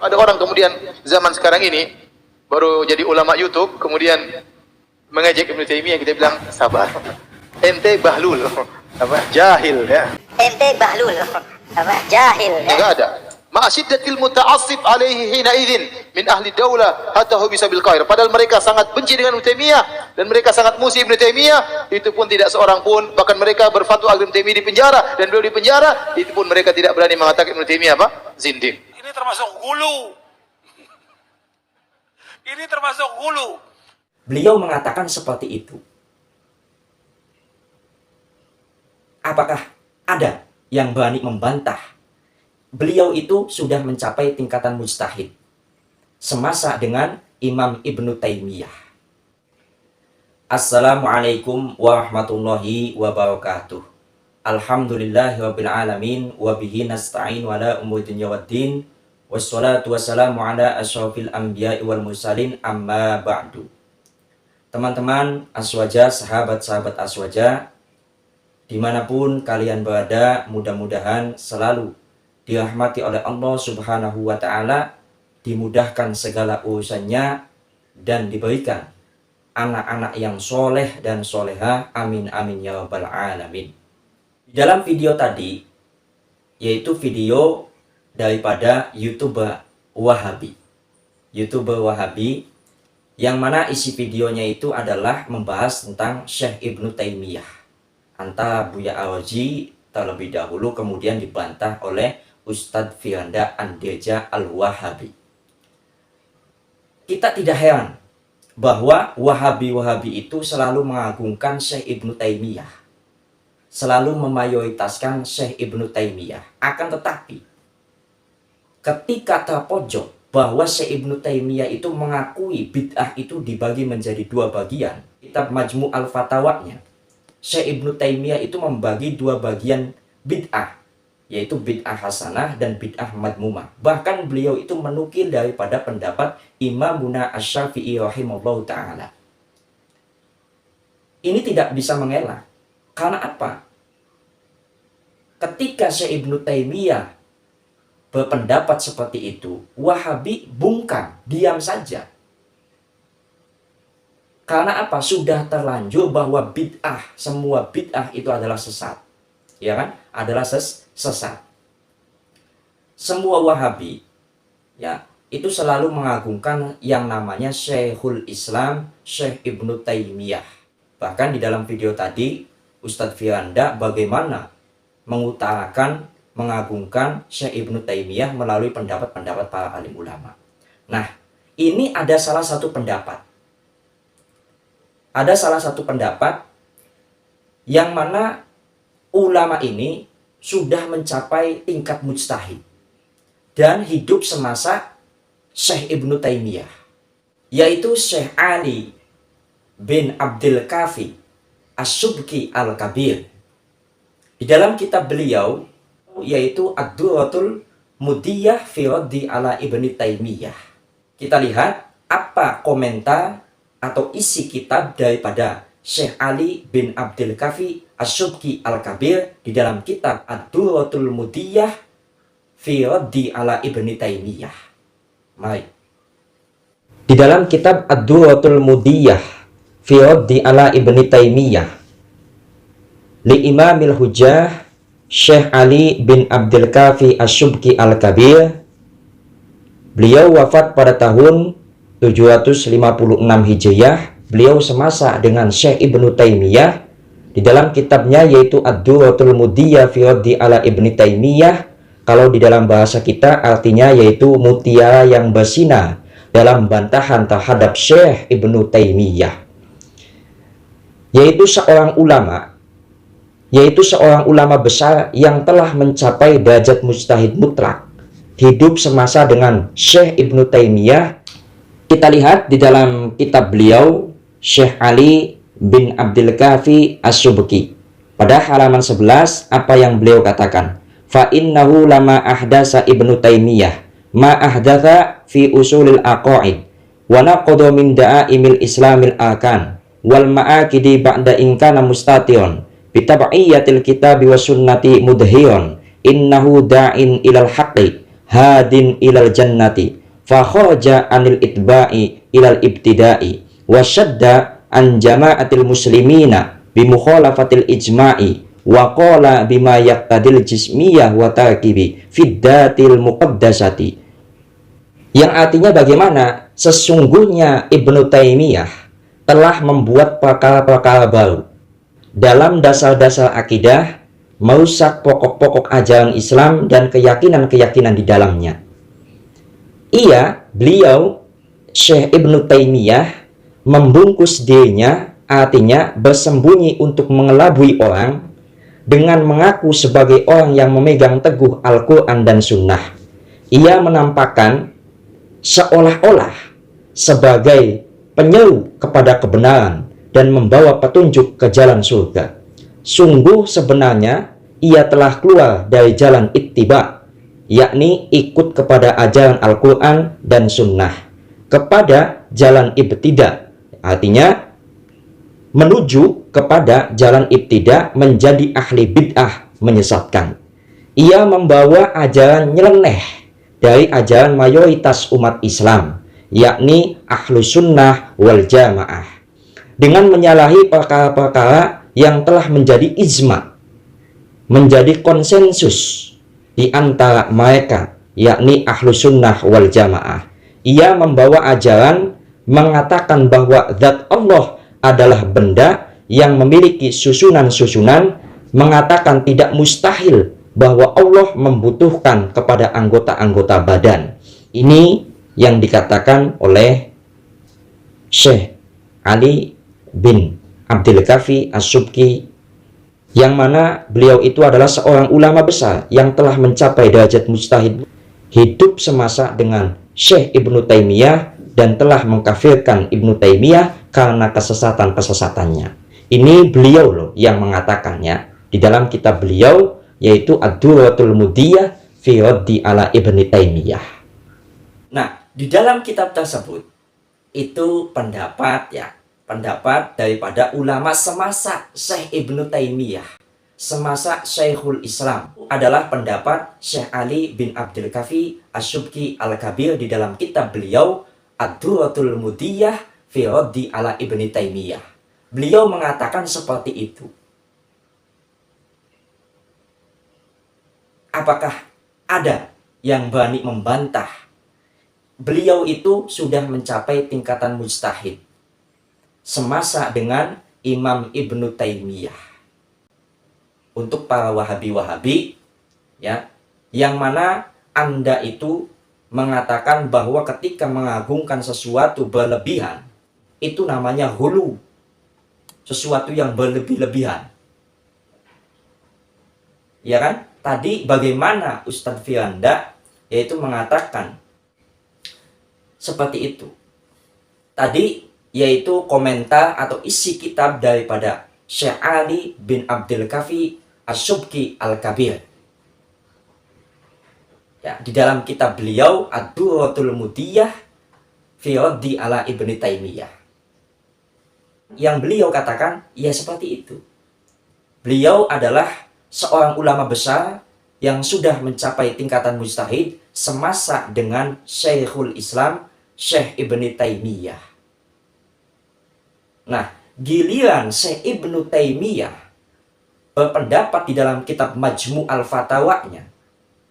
Ada orang kemudian zaman sekarang ini baru jadi ulama YouTube, kemudian mengejek Ibnu Taimiyah, kita bilang sabar. Ente bahlul, apa? Jahil ya. Ente bahlul, apa? Jahil ya. Enggak ada. Ma'asyidatil muta'assib alaihi hina idzin min ahli daulah hatta hu bisa bil khair. Padahal mereka sangat benci dengan Ibnu Taimiyah dan mereka sangat musuh Ibnu Taimiyah, itu pun tidak seorang pun, bahkan mereka berfatwa agar Ibnu Taimiyah dipenjara, dan beliau dipenjara, itu pun mereka tidak berani mengatakan Ibnu Taimiyah apa? Zindiq. Ini termasuk hulu. Ini termasuk hulu. Beliau mengatakan seperti itu. Apakah ada yang berani membantah? Beliau itu sudah mencapai tingkatan mujtahid semasa dengan Imam Ibnu Taimiyah. Assalamualaikum warahmatullahi wabarakatuh. Alhamdulillahirabbil alamin wa bihi nasta'in wa la umuri dunya waddin. Wassalatu wassalamu ala asyrafil anbiya'i wal mursalin, amma ba'du. Teman-teman Aswaja, sahabat-sahabat Aswaja, dimanapun kalian berada, mudah-mudahan selalu dirahmati oleh Allah Subhanahu wa Ta'ala, dimudahkan segala urusannya, dan diberikan anak-anak yang soleh dan soleha. Amin amin ya rabbal alamin. Di dalam video tadi, yaitu video daripada YouTuber Wahabi, yang mana isi videonya itu adalah membahas tentang Syekh Ibnu Taimiyah. Antara Buya Awaji terlebih dahulu, kemudian dibantah oleh Ustadz Firanda Andirja Al-Wahabi. Kita tidak heran bahwa Wahabi-Wahabi itu selalu mengagungkan Syekh Ibnu Taimiyah, selalu memayoritaskan Syekh Ibnu Taimiyah. Akan tetapi, ketika terpojok bahwa Syekh Ibnu Taimiyah itu mengakui bid'ah itu dibagi menjadi dua bagian, kitab Majmu' al-Fatawanya, Syekh Ibnu Taimiyah itu membagi dua bagian bid'ah, yaitu bid'ah hasanah dan bid'ah madmumah. Bahkan beliau itu menukil daripada pendapat Imamuna Asy-Syafi'i rahimahullahu ta'ala. Ini tidak bisa mengelak. Karena apa? Ketika Syekh Ibnu Taimiyah berpendapat seperti itu, Wahabi bungkam, diam saja. Karena apa? Sudah terlanjur bahwa bid'ah, semua bid'ah itu adalah sesat. Ya kan? Adalah sesat. Semua Wahabi ya, itu selalu mengagungkan yang namanya Syekhul Islam, Syekh Ibnu Taimiyah. Bahkan di dalam video tadi, Ustadz Firanda bagaimana mengutarakan, mengagungkan Syekh Ibnu Taimiyah melalui pendapat-pendapat para alim ulama. Nah, ini ada salah satu pendapat. Ada salah satu pendapat yang mana ulama ini sudah mencapai tingkat mujtahid dan hidup semasa Syekh Ibnu Taimiyah, yaitu Syekh Ali bin Abdul Kafi Asy-Syubki Al-Kabir. Di dalam kitab beliau, yaitu Ad-Durratul Mudiyah fi Raddi ala Ibnu Taimiyah, kita lihat apa komentar atau isi kitab daripada Syekh Ali bin Abdul Kafi Asy-Syubki Al-Kabir di dalam kitab Ad-Durratul Mudiyah fi Raddi ala Ibnu Taimiyah. Mari. Di dalam kitab Ad-Durratul Mudiyah fi Raddi ala Ibnu Taimiyah, li Imamil Hujjah Syekh Ali bin Abdul Kafi Asy-Syubki Al-Kabir, beliau wafat pada tahun 756 Hijriah. Beliau semasa dengan Syekh Ibnu Taimiyah. Di dalam kitabnya yaitu Ad-Durratul Mudiyah fi Raddi ala Ibnu Taimiyah, kalau di dalam bahasa kita artinya yaitu mutiara yang bersinar dalam bantahan terhadap Syekh Ibnu Taimiyah, yaitu seorang ulama besar yang telah mencapai derajat mujtahid mutlak, hidup semasa dengan Syekh Ibnu Taimiyah. Kita lihat di dalam kitab beliau Syekh Ali bin Abdul Kafi Asy-Syubki pada halaman 11, apa yang beliau katakan, fa innahu lama ahdasa Ibnu Taimiyah ma ahdatha fi usulil aqaid wa naqada min da'aimil islamil arkan wal ma'akidi ba'da in kana mustatirun bi tab'iyatil kitabi was sunnati mudhiran innahu da'in ilal haqqi hadin ilal jannati fa kharaja anil itba'i ilal ibtida'i wa syadda an jama'atil muslimina bi mukhalafatil ijma'i wa qala bima yaqtadil jismiyah wa tarkibi fiddatil muqaddasati, yang artinya bagaimana sesungguhnya Ibnu Taimiyah telah membuat perkara-perkara baru dalam dasar-dasar akidah, merusak pokok-pokok ajaran Islam dan keyakinan-keyakinan di dalamnya. Beliau Syekh Ibnu Taimiyah membungkus dirinya, artinya bersembunyi untuk mengelabui orang dengan mengaku sebagai orang yang memegang teguh Al-Quran dan Sunnah. Ia menampakkan seolah-olah sebagai penyeru kepada kebenaran dan membawa petunjuk ke jalan surga. Sungguh sebenarnya ia telah keluar dari jalan ittiba, yakni ikut kepada ajaran Al-Quran dan Sunnah, kepada jalan ibtida, artinya menuju kepada jalan ibtida, menjadi ahli bid'ah, menyesatkan. Ia membawa ajaran nyeleneh dari ajaran mayoritas umat Islam, yakni ahlu sunnah wal jamaah, dengan menyalahi perkara-perkara yang telah menjadi ijma, menjadi konsensus di antara mereka, yakni ahlu sunnah wal jamaah. Ia membawa ajaran mengatakan bahwa zat Allah adalah benda yang memiliki susunan-susunan, mengatakan tidak mustahil bahwa Allah membutuhkan kepada anggota-anggota badan. Ini yang dikatakan oleh Syekh Ali bin Abdul Kafi As-Subki, yang mana beliau itu adalah seorang ulama besar yang telah mencapai derajat mujtahid, hidup semasa dengan Syekh Ibnu Taimiyah dan telah mengkafirkan Ibnu Taimiyah karena kesesatan-kesesatannya. Ini beliau loh yang mengatakannya di dalam kitab beliau, yaitu Ad-Durratul Mudiyah fi Raddi ala Ibnu Taimiyah. Nah, di dalam kitab tersebut itu pendapat daripada ulama semasa Syekh Ibnu Taimiyah, semasa Syekhul Islam, adalah pendapat Syekh Ali bin Abdul Kafi As-Subki Al-Kabir di dalam kitab beliau Ad-Durratul Mudiyah fi Raddi ala Ibnu Taimiyah. Beliau mengatakan seperti itu. Apakah ada yang berani membantah? Beliau itu sudah mencapai tingkatan mujtahid semasa dengan Imam Ibnu Taimiyah. Untuk para Wahabi-Wahabi, ya, yang mana Anda itu mengatakan bahwa ketika mengagungkan sesuatu berlebihan, itu namanya hulu, sesuatu yang berlebih-lebihan. Ya kan? Tadi bagaimana Ustadz Firanda yaitu mengatakan seperti itu. Tadi yaitu komentar atau isi kitab daripada Syekh Ali bin Abdul Kafi As-Subki Al-Kabir. Ya, di dalam kitab beliau Ad-Durratul Mudiyah fi Raddi ala Ibnu Taimiyah. Yang beliau katakan, ya seperti itu. Beliau adalah seorang ulama besar yang sudah mencapai tingkatan mujtahid semasa dengan Syekhul Islam, Syekh Ibnu Taimiyah. Nah, giliran Syekh Ibnu Taimiyah berpendapat di dalam kitab Majmu' al-Fatawanya,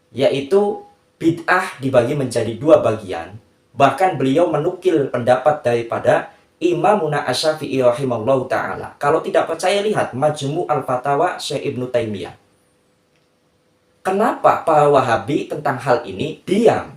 yaitu bid'ah dibagi menjadi dua bagian. Bahkan beliau menukil pendapat daripada Imamuna Asy-Syafi'i rahimallahu ta'ala. Kalau tidak percaya, lihat Majmu' al-Fatawa Syekh Ibnu Taimiyah. Kenapa para Wahabi tentang hal ini diam?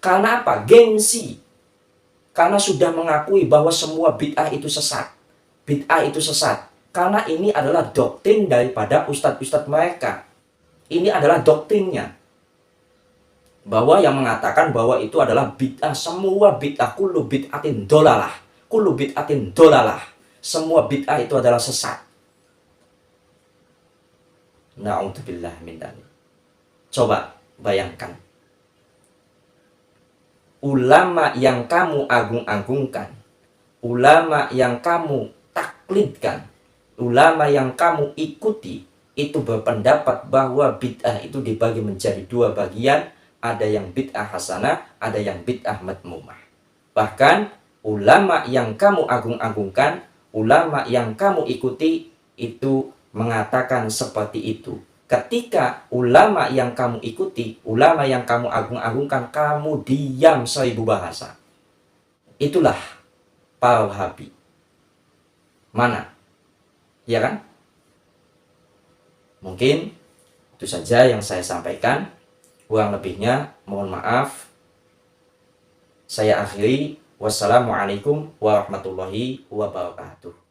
Karena apa? Gengsi. Karena sudah mengakui bahwa semua bid'ah itu sesat. Bid'ah itu sesat. Karena ini adalah doktrin daripada ustadz-ustadz mereka. Ini adalah doktrinnya. Bahwa yang mengatakan bahwa itu adalah bid'ah, semua bid'ah, kullu bid'atin dolalah, kullu bid'atin dolalah, semua bid'ah itu adalah sesat. Na'udzubillah min dzalik. Coba bayangkan, ulama yang kamu agung-agungkan, ulama yang kamu taklidkan, ulama yang kamu ikuti, itu berpendapat bahwa bid'ah itu dibagi menjadi dua bagian, ada yang bid'ah hasanah, ada yang bid'ah madmumah. Bahkan ulama yang kamu agung-agungkan, ulama yang kamu ikuti itu mengatakan seperti itu. Ketika ulama yang kamu ikuti, ulama yang kamu agung-agungkan, kamu diam 1000 bahasa. Itulah para Wahabi. Mana? Ya kan? Mungkin itu saja yang saya sampaikan. Kurang lebihnya mohon maaf. Saya akhiri. Wassalamualaikum warahmatullahi wabarakatuh.